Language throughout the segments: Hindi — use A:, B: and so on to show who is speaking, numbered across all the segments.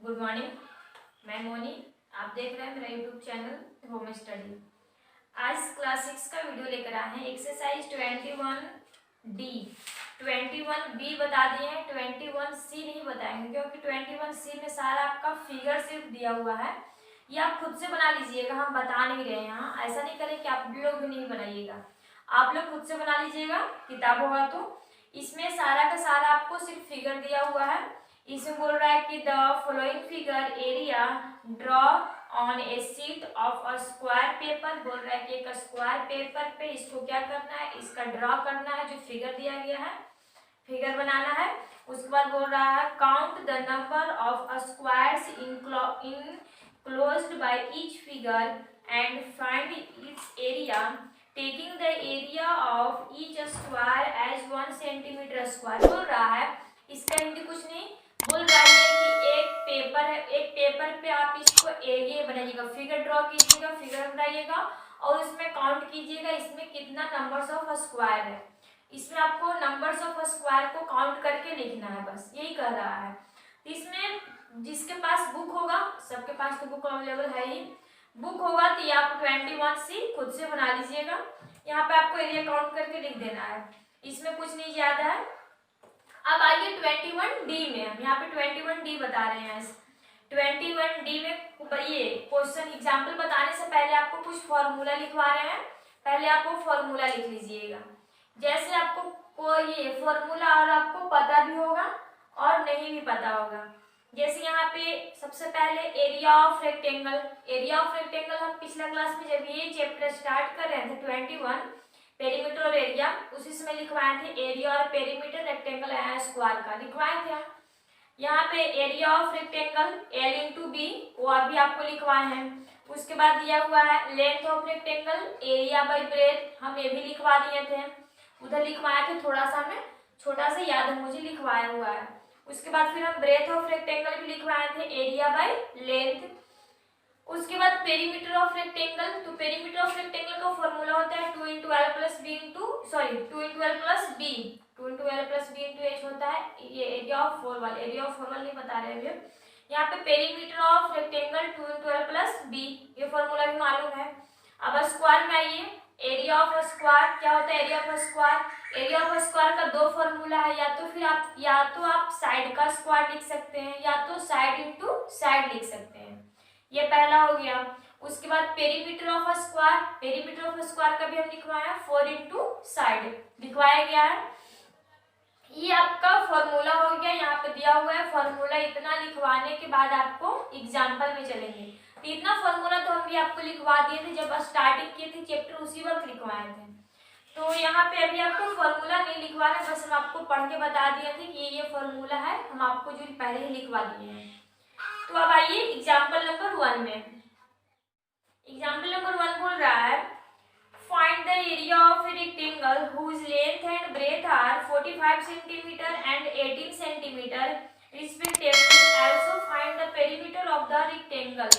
A: Good morning. मैं मोनी, आप देख रहे हैं मेरा यूट्यूब चैनल होम स्टडी। आज क्लास 6 का वीडियो लेकर आए हैं। एक्सरसाइज 21D 21B बता दिए हैं, 21C नहीं बताएंगे क्योंकि 21C में सारा आपका फिगर सिर्फ दिया हुआ है। ये आप खुद से बना लीजिएगा, हम बता नहीं रहे हैं यहाँ। ऐसा नहीं करें कि आप लोग भी नहीं बनाइएगा, आप लोग खुद से बना लीजिएगा, किताब होगा तो। इसमें सारा का सारा आपको सिर्फ फिगर दिया हुआ है। इसमें बोल रहा है कि the following figure area draw on A sheet of a square paper. बोल रहा है कि एक स्क्वायर पेपर पे इसको क्या करना है, इसका ड्रॉ करना है, जो फिगर दिया गया है फिगर बनाना है। उसके बाद बोल रहा है count the number of squares enclosed by each figure and find its area taking the area of each square as 1 centimetre square. बोल रहा है, इसका हिंदी कुछ नहीं, बोल रहा है कि एक पेपर है, एक पेपर पे आप इसको एरिया बनाइएगा, फिगर ड्रॉ कीजिएगा, फिगर बनाइएगा और उसमें काउंट कीजिएगा इसमें कितना नंबर्स ऑफ स्क्वायर है। इसमें आपको नंबर्स ऑफ स्क्वायर को काउंट करके लिखना है, बस यही कह रहा है। इसमें जिसके पास बुक होगा, सबके पास तो बुक अवेलेबल है ही, बुक होगा तो ये आप 21C खुद से बना लीजिएगा। यहाँ पे आपको एरिया काउंट करके लिख देना है, इसमें कुछ नहीं ज्यादा है। अब आइए 21D में, हम यहाँ पे 21D बता रहे हैं। 21D में ये क्वेश्चन एग्जाम्पल बताने से पहले आपको कुछ फॉर्मूला लिखवा रहे हैं, पहले आपको फॉर्मूला लिख लीजिएगा। जैसे आपको कोई ये फॉर्मूला और आपको पता भी होगा और नहीं भी पता होगा। जैसे यहाँ पे सबसे पहले area of rectangle, area of rectangle हम पिछला क्लास में जब ये चैप्टर स्टार्ट कर रहे थे 21 पेरीमीटर और एरिया, उसी समय लिखवाए थे एरिया और पेरीमीटर रेक्टेंगल या स्क्वायर का लिखवाए थे। यहाँ पे area of rectangle L into B, वो अभी आपको लिखवाए हैं। उसके बाद दिया हुआ है length of rectangle area by breadth, हम ये भी लिखवा दिए थे, उधर लिखवाए थे, थोड़ा सा मैं छोटा सा याद है मुझे, लिखवाया हुआ है। उसके बाद फिर हम ब्रेथ ऑफ रेक्टेंगल भी लिखवाए थे, एरिया बाई लेंथ। उसके बाद पेरीमीटर ऑफ रेक्टेंगल, तो पेरीमीटर ऑफ रेक्टेंगल का फॉर्मूला होता है 2 into L plus B into 2 into L plus B, 2 into L plus B into H होता है। ये area of formula, area of formula नहीं बता रहे अभी। यहाँ पे perimeter of rectangle 2 into L plus B, ये फॉर्मूला भी मालूम है। अब स्क्वायर में आइए, एरिया ऑफ स्क्वायर क्या होता है, area of square, area of square का दो फॉर्मूला है, या तो आप साइड का स्क्वायर लिख सकते हैं या तो साइड इंटू साइड लिख सकते हैं, ये पहला हो गया। उसके बाद perimeter of square, perimeter of square का भी हम लिखवाया 4 इंटू साइड लिखवाया गया है। ये आपका फॉर्मूला हो गया, यहाँ पे दिया हुआ है फॉर्मूला। इतना लिखवाने के बाद आपको एग्जाम्पल में चलेंगे, तो इतना फॉर्मूला तो हम भी आपको लिखवा दिए थे जब स्टार्टिंग किए थे चैप्टर, उसी वक्त लिखवाए थे। तो यहाँ पे अभी आपको फॉर्मूला नहीं लिखवा रहे, बस हम आपको पढ़ के बता दिए थे कि ये फॉर्मूला है, हम आपको जो पहले ही लिखवा दिए हैं। तो अब आइए एग्जाम्पल नंबर 1 में। एग्जाम्पल नंबर 1 बोल रहा है find the area of a rectangle whose length and breadth are 45 centimetre and 18 centimetre respectively, also find the perimeter of the rectangle.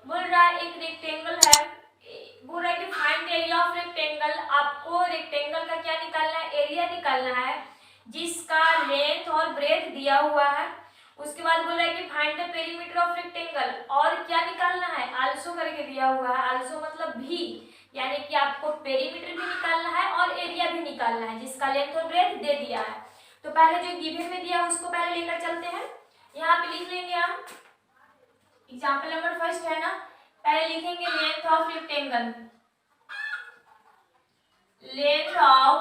A: बोल रहा है एक रेक्टेंगल है, बोल रहा है कि find the area of rectangle, आपको रेक्टेंगल का क्या निकालना है, एरिया निकालना है जिसका लेंथ और ब्रेथ दिया हुआ है। उसके बाद बोल रहा है कि find the perimeter of rectangle, और क्या निकालना है, आल्सो करके दिया हुआ है, आल्सो मतलब भी, यानी कि आपको पेरीमीटर भी निकालना है और एरिया भी निकालना है जिसका लेंथ और ब्रेथ दे दिया है। तो पहले जो गिवन में दिया है उसको पहले लेकर चलते हैं, यहाँ पे लिख लेंगे हम। एग्जाम्पल नंबर 1 है ना, पहले लिखेंगे length of rectangle, length of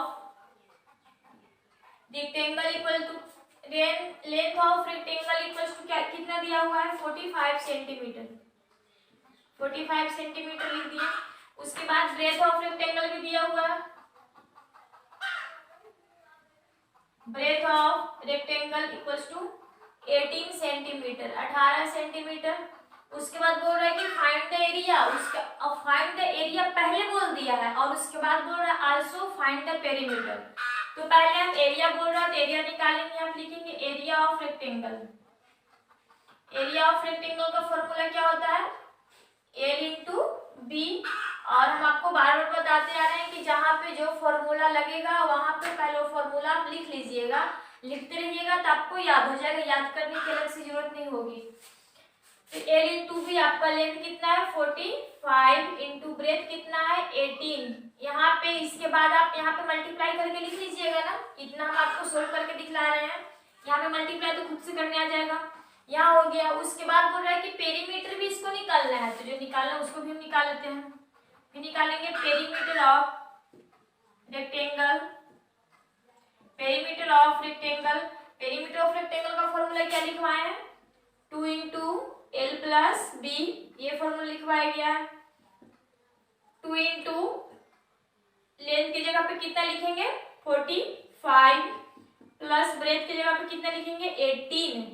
A: rectangle equal to length of rectangle equal to क्या, कितना दिया हुआ है 45 सेंटीमीटर, 45 सेंटीमीटर लिख दिया। उसके बाद ब्रेथ ऑफ रेक्टेंगल भी दिया हुआ है, breadth of rectangle equal to 18 centimetre, 18 centimetre. उसके बाद बोल रहा है कि फाइंड द एरिया, उसका फाइंड द एरिया पहले बोल दिया है और उसके बाद बोल रहा है आल्सो फाइंड द पेरीमीटर। तो पहले हम एरिया बोल रहा है तो एरिया निकालेंगे, हम लिखेंगे area of rectangle. Area of rectangle का फॉर्मूला क्या होता है, L इंटू बी, और हम आपको बार बार बताते आ रहे हैं कि जहाँ पे जो फॉर्मूला लगेगा वहां पे पहले वो फॉर्मूला आप लिख लीजिएगा, लिखते रहिएगा तो आपको याद हो जाएगा, याद करने की अलग से जरूरत नहीं होगी। तो एल इंटू बी आपका लेंथ कितना है 45 इंटू ब्रेथ कितना है 18। यहाँ पे इसके बाद आप यहाँ पे मल्टीप्लाई करके लिख लीजिएगा ना, इतना हम आपको सोल्व करके दिखला रहे हैं। यहाँ पे मल्टीप्लाई तो खुद से करने आ जाएगा, यहाँ हो गया। उसके बाद बोल रहा है कि पेरीमीटर भी इसको निकालना है, तो जो निकालना है उसको भी हम निकाल लेते हैं। फिर निकालेंगे perimeter of rectangle. Perimeter of rectangle, perimeter of rectangle का फॉर्मूला क्या लिखवाए हैं 2 इंटू एल प्लस बी, ये फॉर्मूला लिखवाया गया है। 2 इंटू लेंथ की जगह पे कितना लिखेंगे 45 प्लस ब्रेथ की जगह पे कितना लिखेंगे 18।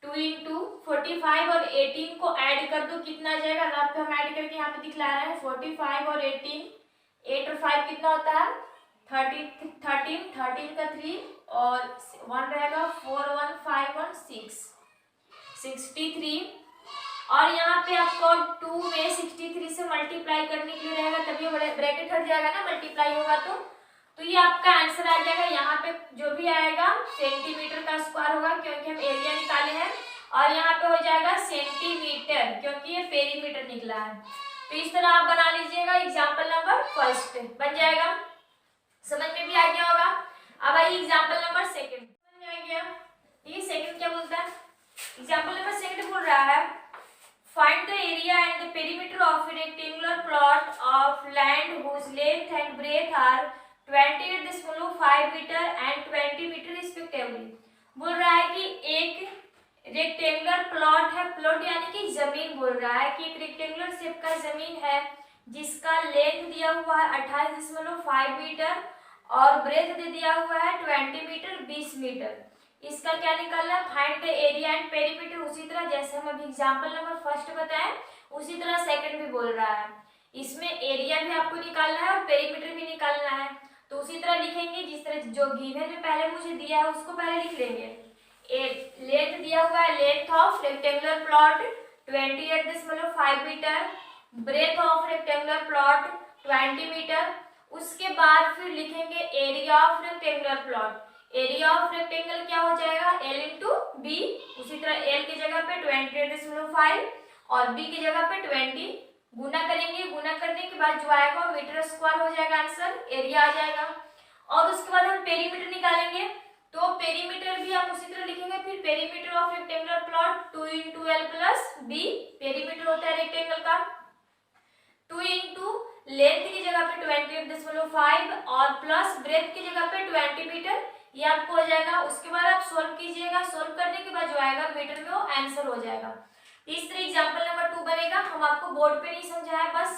A: 2 इंटू 45 और 18 को ऐड कर दो, कितना आ जाएगा, रफ पे हम ऐड करके यहाँ पे दिखला रहे हैं 45 और 18, 8 और 5 कितना होता है 13 का 3 और 1 रहेगा 4 1 5 1 6 63। और यहाँ पे आपको 2 में 63 से मल्टीप्लाई करने के लिए रहेगा, तभी ब्रैकेट हट जाएगा ना, मल्टीप्लाई होगा तो ये आपका आंसर आ जाएगा। यहाँ पे जो भी आएगा सेंटीमीटर का स्क्वायर होगा क्योंकि हम एरिया निकाले हैं, और यहाँ पे हो जाएगा सेंटीमीटर क्योंकि ये पेरीमीटर निकला है। तो इस तरह आप बना लीजिएगा। एग्जाम्पल नंबर फर्स्ट बन जाएगा, समझ में भी आ गया होगा। अब आइए एग्जाम्पल नंबर सेकंड, समझ में आ गया। ये सेकंड क्या बोलता है, एग्जाम्पल नंबर सेकंड बोल रहा है find the area and the perimeter of a rectangular plot of land whose length and breadth are 28.5 metre and 20 metre respectively. बोल रहा है कि एक रेक्टेंगुलर प्लॉट है, प्लॉट यानी कि जमीन, बोल रहा है कि एक रेक्टेंगुलर शेप का जमीन है जिसका लेंथ दिया हुआ है 28.5 मीटर और ब्रेथ दे दिया हुआ है 20 मीटर 20 मीटर। इसका क्या निकालना है, find the area and perimeter. उसी तरह जैसे हम अभी एग्जांपल नंबर फर्स्ट बताएं उसी तरह सेकंड भी बोल रहा है, इसमें एरिया भी आपको निकालना है और पेरीमीटर भी निकालना है। तो उसी तरह लिखेंगे जिस तरह जो गिवन में पहले मुझे दिया है उसको पहले लिख लेंगे। लेंथ दिया हुआ है, length of rectangular plot 28.5 metre, breadth of rectangular plot 20 metre. उसके बाद फिर लिखेंगे area of rectangular plot. Area of rectangle क्या हो जाएगा L इंटू बी, उसी तरह L की जगह पे 28.5 और B की जगह पे 20 गुना करेंगे। गुना करने के बाद जो आएगा मीटर स्क्वायर हो जाएगा, आंसर एरिया आ जाएगा। और उसके बाद हम पेरीमीटर निकालेंगे, तो पेरीमीटर भी हम उसी तरह लिखेंगे। फिर perimeter of rectangular plot 2 into L plus B, perimeter होता है रेक्टेंगल का। 2 इंटू लेंथ की जगह पे 28.5 और प्लस ब्रेथ की जगह पे 20 मीटर, ये आपको हो जाएगा। उसके बाद आप सोल्व कीजिएगा, सोल्व करने के बाद जो आएगा मीटर में वो आंसर हो जाएगा। इस तरह एग्जाम्पल नंबर 2 बनेगा। हम आपको बोर्ड पे नहीं समझाया, बस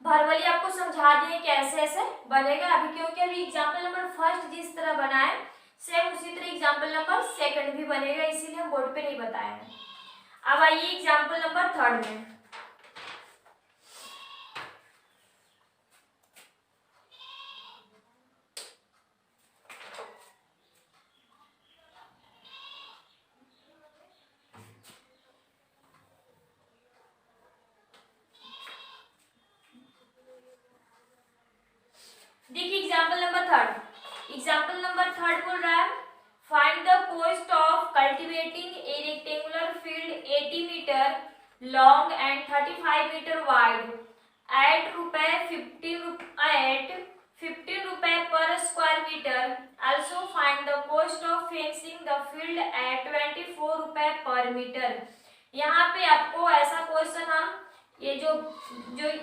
A: भरवली आपको समझा दिए कैसे ऐसे बनेगा अभी, क्योंकि अभी एग्जाम्पल नंबर फर्स्ट जिस तरह बनाए सेम उसी तरह एग्जाम्पल नंबर सेकंड भी बनेगा, इसीलिए हम बोर्ड पे नहीं बताए हैं। अब आइए एग्जाम्पल नंबर थर्ड में। देखिए example number third, example number third बोल रहा है find the cost of cultivating a rectangular field 80 metre long and 35 metre wide at 15 रुपए per square metre. Also find the cost of fencing the field at 24 रुपए पर मीटर। यहाँ पे आपको ऐसा क्वेश्चन हम ये जो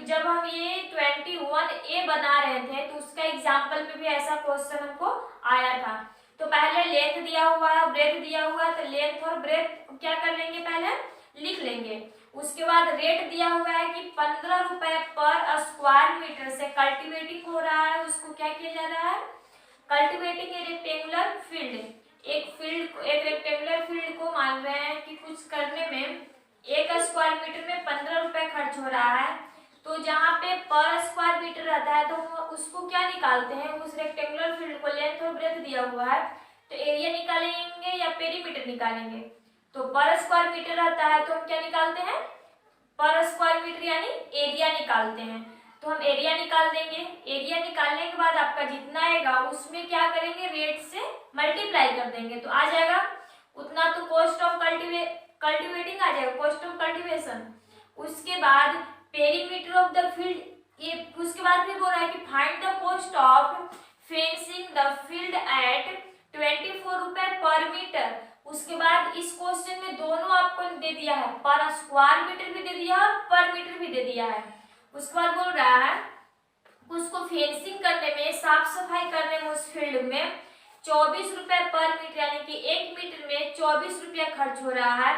A: जब हम ये 21A बना रहे थे तो उसका एग्जाम्पल में भी ऐसा क्वेश्चन हमको आया था। तो पहले लेंथ दिया हुआ है, ब्रेथ दिया हुआ है, तो लेंथ और ब्रेथ क्या कर लेंगे पहले लिख लेंगे। उसके बाद रेट दिया हुआ है कि 15 रुपए पर स्क्वायर मीटर से कल्टिवेटिंग हो रहा है, उसको क्या किया जा रहा है कल्टिवेटिंग ए रेक्टेंगुलर फील्ड। एक रेक्टेंगुलर फील्ड को मान रहे हैं कि कुछ करने में एक स्क्वायर मीटर में 15 रुपए खर्च हो रहा है। तो जहाँ पे पर स्क्वायर मीटर रहता है तो उसको क्या निकालते हैं, उस रेक्टेंगुलर फील्ड को लेंथ और ब्रेथ दिया हुआ है तो एरिया निकालेंगे या पेरीमीटर निकालेंगे। तो पर स्क्वायर मीटर रहता है तो हम क्या निकालते हैं पर स्क्वायर मीटर यानी एरिया निकालते हैं। तो हम एरिया निकाल देंगे। एरिया निकालने के बाद आपका जितना आएगा उसमें क्या करेंगे रेट से मल्टीप्लाई कर देंगे तो आ जाएगा उतना। तो कॉस्ट ऑफ कल्टीवेटिंग आ जाएगा, कॉस्ट ऑफ कल्टीवेशन। उसके बाद पेरीमीटर ऑफ द फील्ड, ये उसके बाद फिर बोल रहा है कि find the cost of fencing the field at 24 रुपए पर मीटर। उसके बाद इस क्वेश्चन में दोनों आपको दे दिया है, पर स्क्वायर मीटर भी दे दिया है, पर मीटर भी दे दिया है। उसके बाद बोल रहा है उसको फेंसिंग करने में, साफ सफाई करने में उस फील्ड में 24 रुपए पर मीटर, यानी कि 1 मीटर में 24 रुपया खर्च हो रहा है।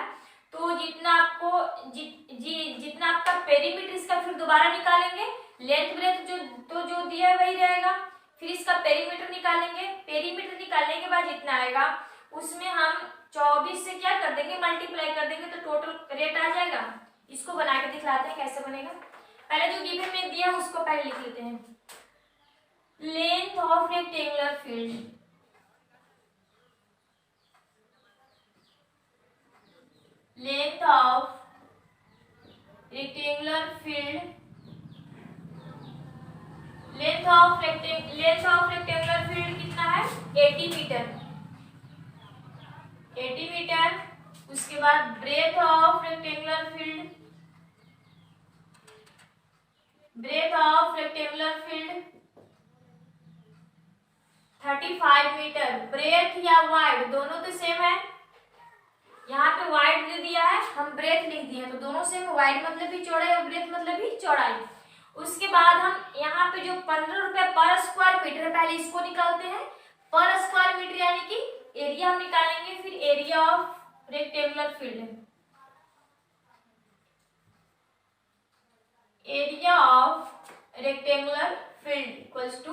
A: तो जितना आपको जितना आपका पेरीमीटर, इसका फिर दोबारा निकालेंगे, लेंथ ब्रेथ जो दिया है वही रहेगा, फिर इसका पेरीमीटर निकालेंगे, पेरीमीटर निकालने के बाद जितना आएगा उसमें हम 24 से क्या कर देंगे, मल्टीप्लाई कर देंगे, तो टोटल रेट आ जाएगा। इसको बना के दिखलाते हैं कैसे बनेगा। पहले जो गिवन में दिया है उसको पहले लिख लेते हैं। Length of rectangular field, length of rectangular field, length of rectangular field कितना है, 80 मीटर, 80 मीटर। उसके बाद breath of rectangular field, breadth of rectangular field 35 metre. Breadth या वाइड दोनों तो सेम है, यहाँ पे वाइड दे दिया है, हम ब्रेथ लिख दिए, तो दोनों सेम, वाइड मतलब भी चौड़ाई और ब्रेथ मतलब भी चौड़ाई। उसके बाद हम यहाँ पे जो 15 रुपए पर स्क्वायर मीटर है, पहले इसको निकालते हैं, पर स्क्वायर मीटर यानी कि एरिया हम निकालेंगे, फिर area of rectangular field, area of rectangular field equals to,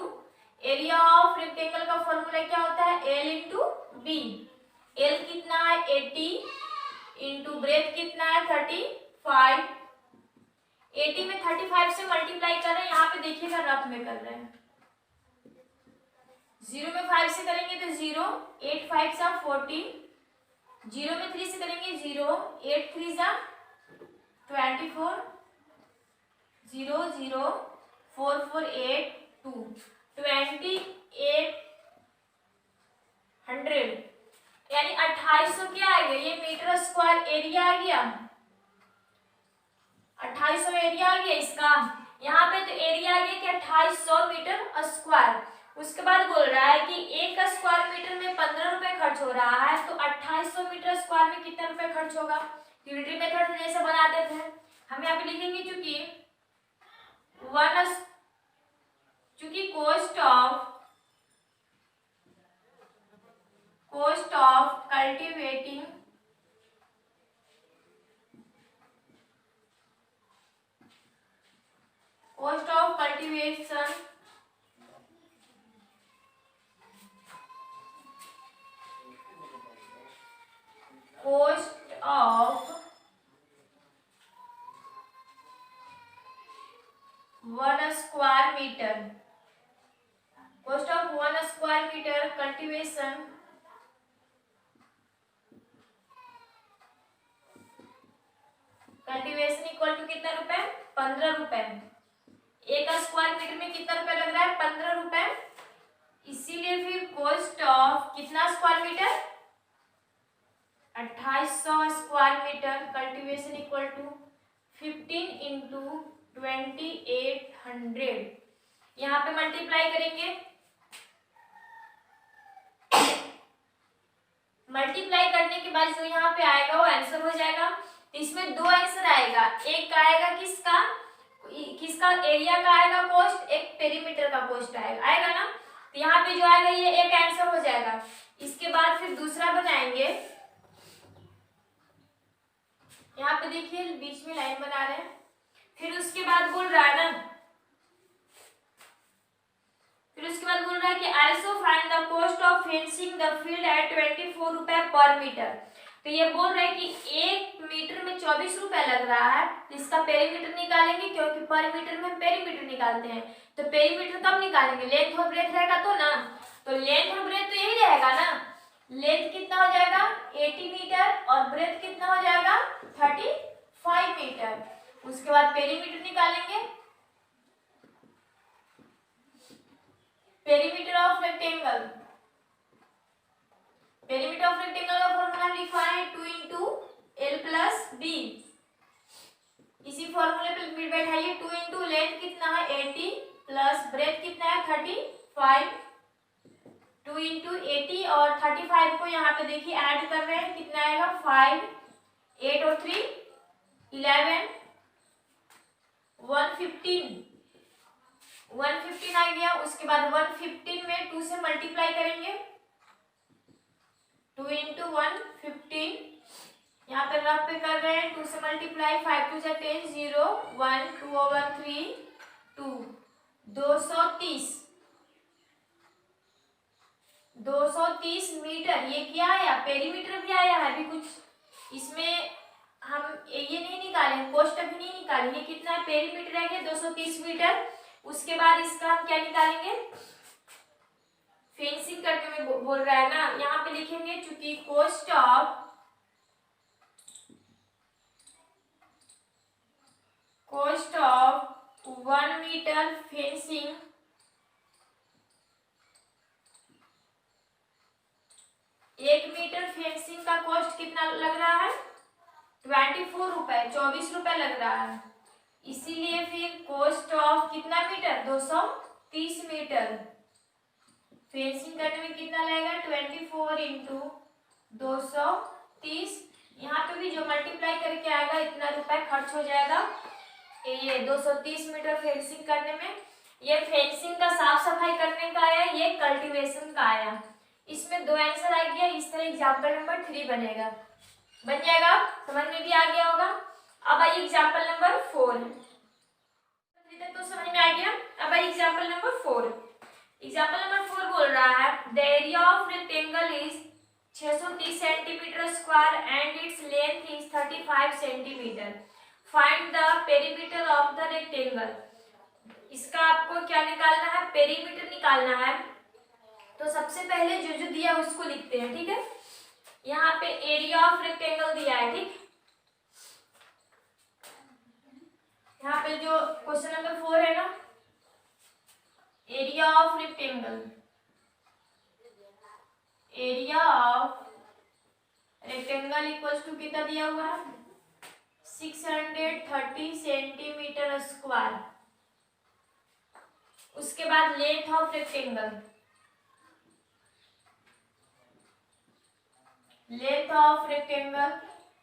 A: area of rectangle का फॉर्मूला क्या होता है, एल इंटू बी। एल कितना है 80 इंटू ब्रेथ कितना है 35, 80 में 35 से मल्टीप्लाई कर रहे हैं, यहाँ पे देखिएगा रफ में कर रहे हैं, 0 में 5 से करेंगे तो 0, 8 5 सा 40, 0 में 3 से करेंगे 0, 8 3 सा 24, 0 0 4 4 8 2 2800, यानी 2800 क्या आ गया, ये मीटर स्क्वायर एरिया आ गया, 2800 एरिया आ गया इसका। यहाँ पे तो एरिया आ गया कि 2800 मीटर स्क्वायर। उसके बाद बोल रहा है कि एक स्क्वायर मीटर में 15 रुपए खर्च हो रहा है, तो 2800 मीटर स्क्वायर में कितने रुपए खर्च होगा। यूनिटरी मेथड जैसे बना देते हैं हम, यहाँ पे लिखेंगे चूंकि cost of cultivating cost of cultivation cost of 1 square meter, cost of 1 square meter cultivation equal to कितना रुपए, 15 रुपए। एक स्क्वायर मीटर में कितना रुपए लग रहा है, 15 रुपए, इसीलिए फिर कॉस्ट ऑफ कितना square metre, 2800 square metre cultivation equal to 15 into 2800, यहाँ पे मल्टीप्लाई करेंगे, मल्टीप्लाई करने के बाद जो यहाँ पे आएगा वो आंसर हो जाएगा। इसमें दो आंसर आएगा, एक आएगा किसका एरिया का आएगा कॉस्ट, एक पेरीमीटर का कॉस्ट आएगा ना, तो यहाँ पे जो आएगा ये एक आंसर हो जाएगा। इसके बाद फिर दूसरा बनाएंगे, यहाँ पे देखिए बीच में लाइन बना रहे हैं, फिर उसके बाद बोल रहा है ना, फिर उसके बाद बोल रहा है कि also find the cost of fencing the field at 24 रुपए पर मीटर। तो ये बोल रहे हैं कि 1 मीटर में 24 रुपए लग रहा है, तो इसका पेरीमीटर निकालेंगे, क्योंकि पर मीटर में हम पेरीमीटर निकालते हैं, तो पेरीमीटर कब निकालेंगे, लेंथ और ब्रेथ रहेगा तो ना, तो लेंथ और ब्रेथ तो यही रहेगा ना, लेंथ कितना हो जाएगा 80 मीटर और ब्रेथ कितना हो जाएगा 35 मीटर। उसके बाद पेरीमीटर निकालेंगे, perimeter of rectangle, perimeter of rectangle का फॉर्मूला लिखा है 2 इंटू एल प्लस बी। इसी फॉर्मूले पे बैठाइए, 2 इंटू लेंथ कितना है 80 प्लस ब्रेथ कितना है 35, 2 इंटू 80 और 35 को यहाँ पे देखिए ऐड कर रहे हैं, कितना आएगा 5, 8 और 3 11, 115 आ गया। उसके बाद 115 में 2 से मल्टीप्लाई करेंगे, 2 इंटू 115, यहाँ पे रफ पे कर रहे हैं, 2 से मल्टीप्लाई, 5 2 जा 10, 0 1 2 over 3 2, 230 मीटर। ये क्या आया, पेरीमीटर भी आया है। अभी कुछ इसमें हम ये नहीं निकाले, कोष्ट भी नहीं निकाले, ये कितना है पेरीमीटर है 230 मीटर। उसके बाद इसका हम क्या निकालेंगे, फेंसिंग करने में बोल रहा है ना, यहाँ पे लिखेंगे चूंकि कोस्ट ऑफ 1 मीटर फेंसिंग एक मीटर फेंसिंग का कॉस्ट कितना लग रहा है 24 रुपए, 24 रुपए लग रहा है। इसीलिए फिर कॉस्ट ऑफ कितना मीटर 230 मीटर फेंसिंग करने में कितना लगेगा 24 इंटू 230। यहाँ पे भी जो मल्टीप्लाई करके आएगा इतना रुपए खर्च हो जाएगा ये 230 मीटर फेंसिंग करने में। ये फेंसिंग का साफ सफाई करने का आया, ये कल्टीवेशन का आया। इसमें 2 आंसर आ गया। इस तरह एग्जाम्पल नंबर 3 बनेगा, बन जाएगा, समझ में भी आ गया होगा। अब आइए एग्जाम्पल नंबर 4, तो समझ में आ गया। अब आइए एग्जाम्पल नंबर 4। एग्जाम्पल नंबर 4 बोल रहा है the area of rectangle is 630 centimetre square and its length is 35 centimetre. Find the perimeter of the rectangle. इसका आपको क्या निकालना है, पेरीमीटर निकालना है। तो सबसे पहले जो जो दिया उसको लिखते हैं, ठीक है। यहाँ पे एरिया ऑफ रेक्टेंगल दिया है, ठीक। यहाँ पे जो क्वेश्चन नंबर 4 है ना, area of rectangle, area of rectangle equals to कितना दिया हुआ है 630 सेंटीमीटर स्क्वायर। उसके बाद length of rectangle, length of rectangle,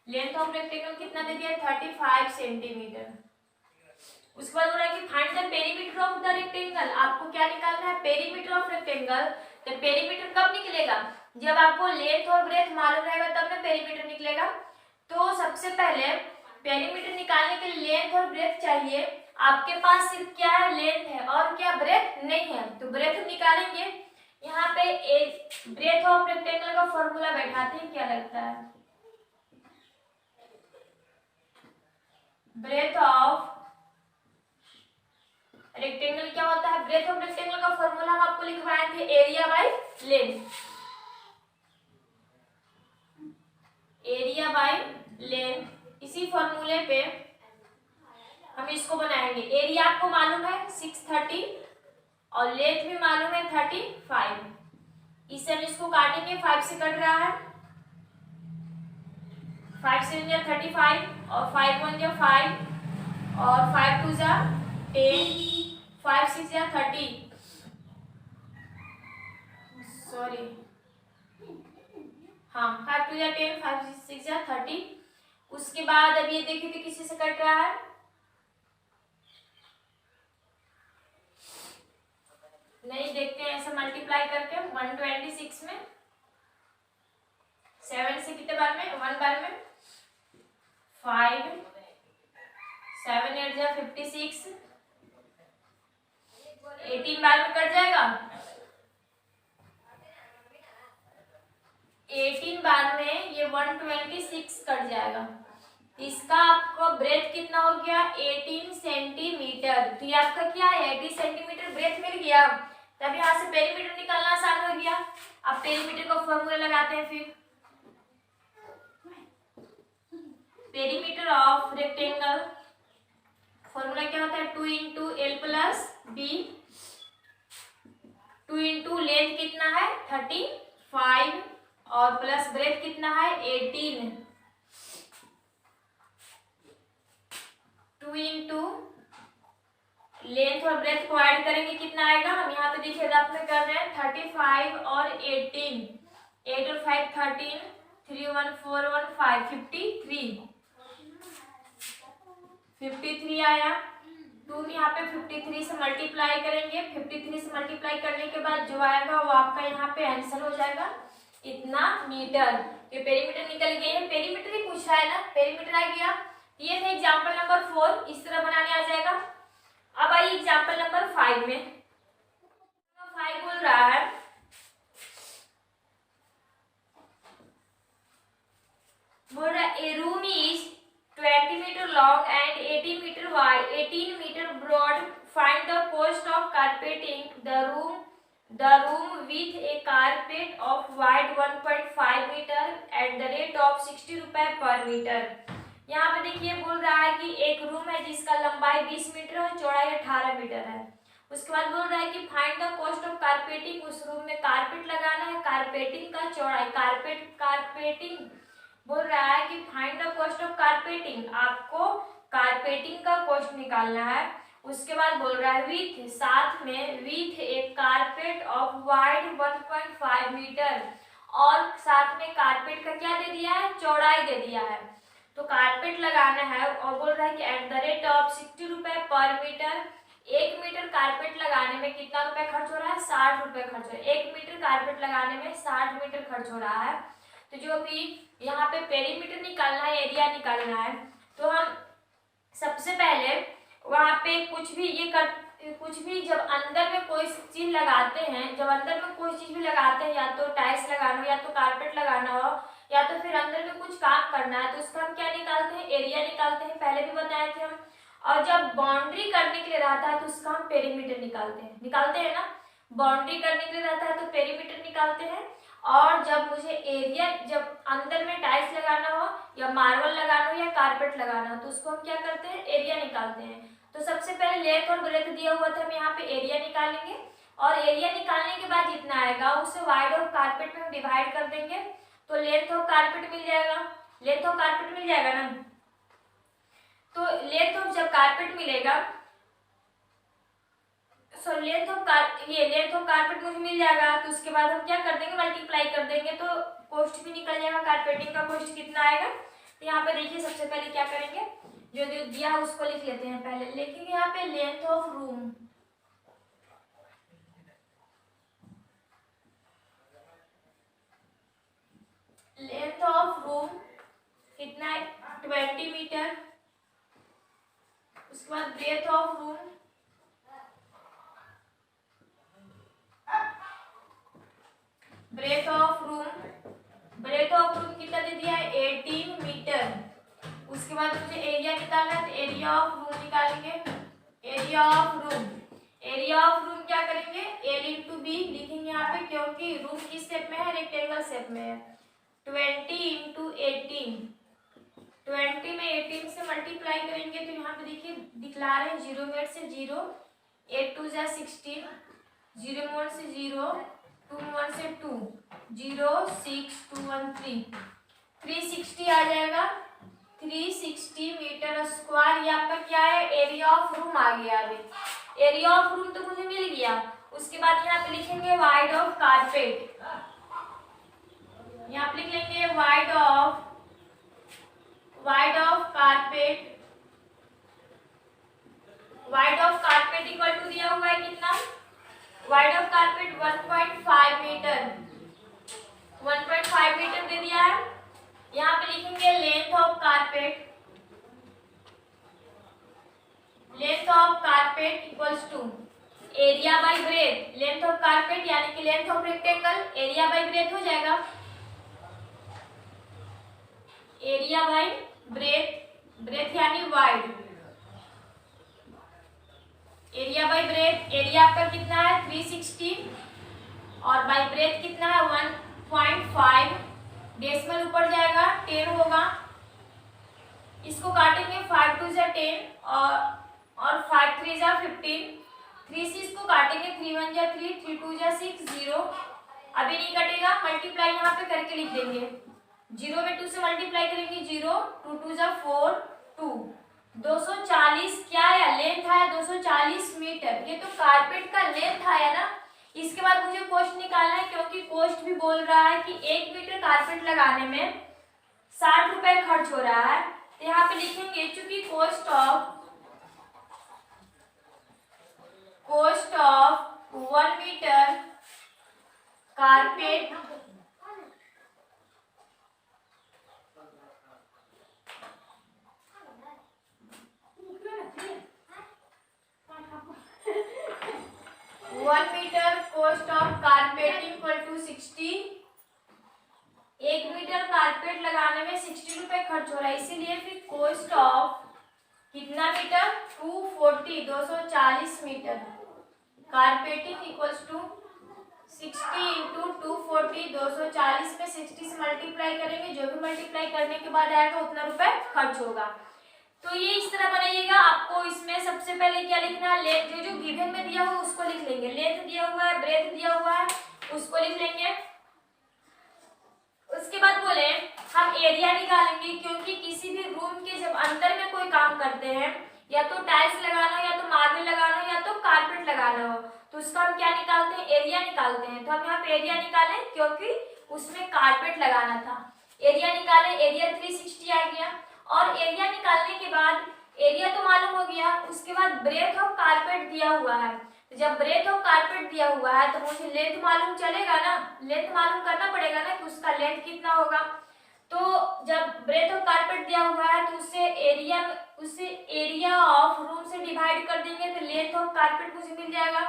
A: length of rectangle कितना दे दिया 35 सेंटीमीटर। उसके बाद बोला कि find the perimeter of the rectangle. आपको क्या निकालना है, पेरीमीटर ऑफ रेक्टेंगल। तो पेरीमीटर कब निकलेगा, जब आपको लेंथ और ब्रेथ मालूम रहेगा तब ना पेरीमीटर निकलेगा। तो सबसे पहले पेरीमीटर निकालने के लिए लेंथ और ब्रेथ चाहिए। आपके पास सिर्फ क्या है, लेंथ है और क्या ब्रेथ नहीं है, तो ब्रेथ निकालेंगे। यहाँ पे ब्रेथ ऑफ रेक्टेंगल का फॉर्मूला बैठाते हैं, क्या लगता है, ब्रेथ ऑफ रेक्टेंगल क्या होता है, ब्रेथ ऑफ रेक्टेंगल का फॉर्मूला हम आपको लिखवाए थे area by length, area by length. इसी फॉर्मूले पे हम इसको बनाएंगे। एरिया आपको मालूम है 630 और लेंथ भी मालूम है 35। इससे हम इसको काटेंगे, 5 से कट रहा है, 5 से 35 और 5 1 जा 5 और 5 2 जा 10, 5 6 जा 30, सॉरी हाँ 5 2 जा 10, 5 6 जा 30। उसके बाद अब ये देखिए तो किसी से कट रहा है, नहीं देखते हैं ऐसा मल्टीप्लाई करके 126 में 7 से कितने बार में 1 बार में 5 7 8 जा 56, 18 बार में कट जाएगा, 18 बार में ये 126 कट जाएगा। इसका आपको ब्रेथ कितना हो गया 18 सेंटीमीटर। तो ये आपका क्या है 80 सेंटीमीटर ब्रेथ मिल गया। तब यहाँ से पेरीमीटर निकालना आसान हो गया। अब पेरीमीटर का फॉर्मूला लगाते हैं। फिर पेरीमीटर ऑफ रेक्टेंगल फॉर्मूला क्या होता है 2 into L plus B. 2 into length कितना है 35 और प्लस ब्रेथ कितना है 18। 2 इंटू लेंथ और ब्रेथ को ऐड करेंगे कितना आएगा, हम यहाँ पे देखिए रफ में कर रहे हैं 35 और 18, 8 और 5 13, 3 1 4 1 5 53 आया। 2 यहाँ पे 53 से मल्टीप्लाई करेंगे, 53 से मल्टीप्लाई करने के बाद जो आएगा वो आपका यहाँ पे आंसर हो जाएगा इतना मीटर। ये पेरीमीटर निकल गया, पेरीमीटर ही पूछ रहा है ना, पेरीमीटर आ गया। ये था एग्जाम्पल नंबर 4, इस तरह बनाने आ जाएगा। अब आइए एग्जाम्पल नंबर 5 में। 5 बोल रहा है a room is 20 metre long and 18 metre wide, 18 metre broad, find the cost of carpeting the room with a carpet of wide 1.5 metre at the rate of 60 रुपए पर मीटर। यहाँ पे देखिए बोल रहा है कि एक रूम है जिसका लंबाई 20 मीटर और चौड़ाई 18 मीटर है। उसके बाद बोल रहा है कि find the cost of carpeting, उस रूम में कारपेट लगाना है, कारपेटिंग का चौड़ाई, कारपेटिंग बोल रहा है कि find the cost of carpeting, आपको कारपेटिंग का कॉस्ट निकालना है। उसके बाद बोल रहा है विथ, साथ में with a carpet of wide 1.5 metre, और साथ में कारपेट का क्या दे दिया है, चौड़ाई दे दिया है। तो कारपेट लगाना है और बोल रहा है कि एट द रेट ऑफ 60 रुपए पर मीटर। 1 मीटर कारपेट लगाने में कितना रुपए खर्च हो रहा है, 60 रुपए खर्च हो रहा है। 1 मीटर कारपेट लगाने में 60 मीटर खर्च हो रहा है। तो जो भी यहाँ पे पेरीमीटर निकालना है, एरिया निकालना है, तो हम सबसे पहले वहाँ पे कुछ भी जब अंदर में कोई चीज लगाते हैं, जब अंदर में कोई चीज भी लगाते हैं, या तो टाइल्स लगाना हो, या तो कारपेट लगाना हो, या तो फिर अंदर में कुछ काम करना है, तो उसका हम क्या निकालते हैं, एरिया निकालते हैं। पहले भी बताए थे हम। और जब बाउंड्री करने के लिए रहता है तो उसका हम पेरीमीटर निकालते हैं ना, बाउंड्री करने के लिए रहता है तो पेरीमीटर निकालते हैं। और जब मुझे एरिया, जब अंदर में टाइल्स लगाना हो या मार्बल लगाना हो या कारपेट लगाना हो, तो उसको हम क्या करते हैं, एरिया निकालते हैं। तो सबसे पहले लेंथ और ब्रेथ दिया हुआ था, हम यहाँ पे एरिया निकालेंगे, और एरिया निकालने के बाद जितना आएगा उसे वाइड ऑफ कारपेट में हम डिवाइड कर देंगे, तो लेंथ ऑफ कारपेट मिल जाएगा। लेंथ ऑफ कारपेट मिल जाएगा ना, तो लेंथ ऑफ जब कारपेट मिलेगा, लेंथ ऑफ कारपेट मुझे मिल जाएगा, तो उसके बाद हम क्या कर देंगे, मल्टीप्लाई कर देंगे, तो कॉस्ट भी निकल जाएगा, कारपेटिंग का कॉस्ट कितना आएगा। तो यहाँ पे देखिए सबसे पहले क्या करेंगे, जो दिया है उसको लिख लेते हैं। पहले लिखेंगे यहाँ पे length of room, length of room कितना है, 20 मीटर। उसके बाद breath of room, breath of room कितना दे दिया है, 18 मीटर। उसके बाद मुझे एरिया निकालना है, तो एरिया ऑफ रूम निकालेंगे। एरिया ऑफ रूम क्या करेंगे, L इंटू बी लिखेंगे यहाँ पे, क्योंकि रूम किस शेप में है, रेक्टेंगल शेप में है। 20 इंटू 18, 20 में 18 से मल्टीप्लाई करेंगे, तो यहाँ पे देखिए दिखला रहे हैं 0 में से 0, 8 2 जा 16, 0 में 1 से 0, 2 में 1 से 2, 0 6 2 1 3, 360 आ जाएगा। 360 मीटर स्क्वायर, ये आपका क्या है, एरिया ऑफ रूम आ गया। अभी एरिया ऑफ रूम तो मुझे मिल गया। उसके बाद यहाँ पे लिखेंगे वाइड ऑफ कारपेट, यहाँ पे लिख लेंगे wide of carpet equal to दिया हुआ है कितना, wide of carpet 1.5 metre, 1.5 metre दे दिया है। यहाँ पे लिखेंगे length of carpet equals to area by breadth. Length of carpet यानी कि length of rectangle, area by breadth हो जाएगा, एरिया बाई ब्रेथ यानी wide, area by breadth. Area आपका कितना है 360, और बाई ब्रेथ कितना है 1.5, डेसिमल ऊपर जाएगा 10 होगा। इसको काटेंगे 5 2 जा 10 और 5 3 जा 15, 3 से इसको काटेंगे 3 1 जा 3, 3 2 जा 6, 0 अभी नहीं कटेगा, मल्टीप्लाई यहाँ पे करके लिख देंगे। 0 में 2 से मल्टीप्लाई करेंगे 0, 2 2 जा 4 2, 240 क्या आया, लेंथ आया 240 मीटर। ये तो कारपेट का लेंथ आया ना। इसके बाद मुझे कॉस्ट निकालना है, क्योंकि कॉस्ट भी बोल रहा है कि 1 मीटर कारपेट लगाने में 60 रुपए खर्च हो रहा है। तो यहाँ पे लिखेंगे चूंकि cost of 1 metre carpet cost of carpet equal to 60। 1 metre carpet लगाने में 60 रुपए खर्च हो रहा है, इसीलिए फिर कॉस्ट ऑफ कितना metre, 240 240 metre carpeting equals to 60 into 240 240 में 60 से मल्टीप्लाई करेंगे, जो भी मल्टीप्लाई करने के बाद आएगा उतना रुपए खर्च होगा। तो ये इस तरह बनाइएगा। आपको इसमें सबसे पहले क्या लिखना है, लेंथ जो गिवन में दिया हुआ उसको लिख लेंगे, लेंथ दिया हुआ है, ब्रेथ दिया हुआ है, उसको लिख लेंगे। उसके बाद बोले हम एरिया निकालेंगे, क्योंकि किसी भी रूम के जब अंदर में कोई काम करते हैं, या तो टाइल्स लगाना हो, या तो मार्बल लगाना हो, या तो कारपेट लगाना हो, तो उसका हम क्या निकालते हैं, एरिया निकालते हैं। तो हम यहाँ पे एरिया निकालें, क्योंकि उसमें कारपेट लगाना था। एरिया निकाले, एरिया 360 आ गया। और एरिया निकालने के बाद एरिया तो मालूम हो गया, उसके बाद ब्रेथ ऑफ कारपेट दिया हुआ है। तो जब ब्रेथ ऑफ कारपेट दिया हुआ है तो मुझे लेंथ मालूम चलेगा ना, लेंथ मालूम करना पड़ेगा ना कि उसका लेंथ कितना होगा। तो जब ब्रेथ ऑफ कारपेट दिया हुआ है तो उससे एरिया ऑफ रूम से डिवाइड कर देंगे, तो लेंथ ऑफ कारपेट मुझे मिल जाएगा।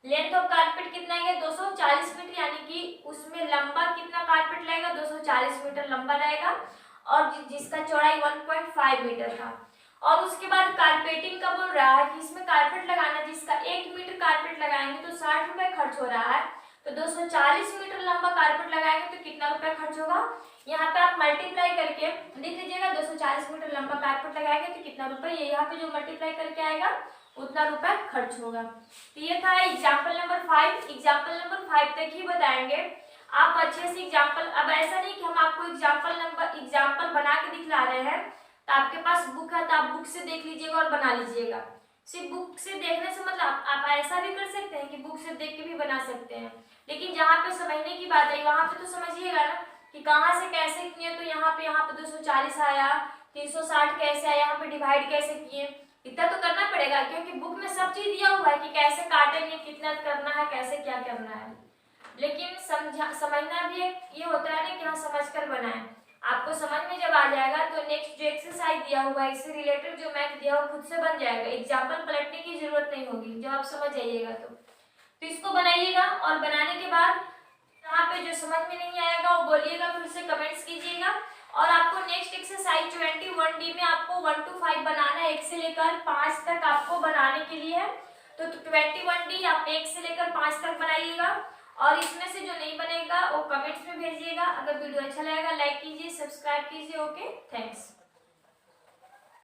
A: लेंथ ऑफ कारपेट कितना है, 240 मीटर, यानी कि उसमें लंबा कितना कारपेट लगेगा, 240 मीटर लंबा रहेगा, और जिसका चौड़ाई 1.5 मीटर था। और उसके बाद कारपेटिंग का बोल रहा है कि इसमें कारपेट लगाना, जिसका 1 मीटर कारपेट लगाएंगे तो 60 रुपए खर्च हो रहा है, तो 240 मीटर लंबा कारपेट लगाएंगे तो कितना रुपए खर्च होगा। यहाँ पे आप मल्टीप्लाई करके लिख लीजिएगा, 240 मीटर लंबा कारपेट लगाएंगे तो कितना रुपए, ये यहाँ पे जो मल्टीप्लाई करके आएगा उतना रुपए खर्च होगा। तो ये था एग्जाम्पल नंबर 5। एग्जाम्पल नंबर 5 तक ही बताएंगे, आप अच्छे से एग्जाम्पल, अब ऐसा नहीं कि हम आपको एग्जाम्पल बना के दिखला रहे हैं, तो आपके पास बुक है तो आप बुक से देख लीजिएगा और बना लीजिएगा। सिर्फ बुक से देखने से मतलब आप ऐसा भी कर सकते हैं कि बुक से देख के भी बना सकते हैं, लेकिन जहाँ पे समझने की बात है वहां पे तो समझिएगा ना कि कहाँ से कैसे किए। तो यहाँ पे 240 आया, 360 कैसे आया, यहाँ पे डिवाइड कैसे किए, इतना तो करना पड़ेगा, क्योंकि बुक में सब चीज दिया हुआ है कि कैसे काटेंगे, कितना करना है, कैसे क्या करना है। लेकिन समझना भी ये होता है ना कि हाँ समझ कर बनाएं। आपको समझ में जब आ जाएगा तो नेक्स्ट जो एक्सरसाइज दिया हुआ है इससे रिलेटेड जो मैथ दिया हुआ खुद से बन जाएगा, एग्जाम्पल पलटने की जरूरत नहीं होगी जब आप समझ जाइएगा। तो इसको बनाइएगा, और बनाने के बाद यहाँ पे जो समझ में नहीं आएगा वो बोलिएगा, फिर से कमेंट्स कीजिएगा। और आपको नेक्स्ट एक्सरसाइज 21D में आपको 1 to 5 बनाना है, 1 से लेकर 5 तक आपको बनाने के लिए है। तो 21D आप 1 से लेकर 5 तक बनाइएगा, और इसमें से जो नहीं बनेगा वो कमेंट्स में भेजिएगा। अगर वीडियो अच्छा लगेगा लाइक कीजिए, सब्सक्राइब कीजिए। Okay, thanks.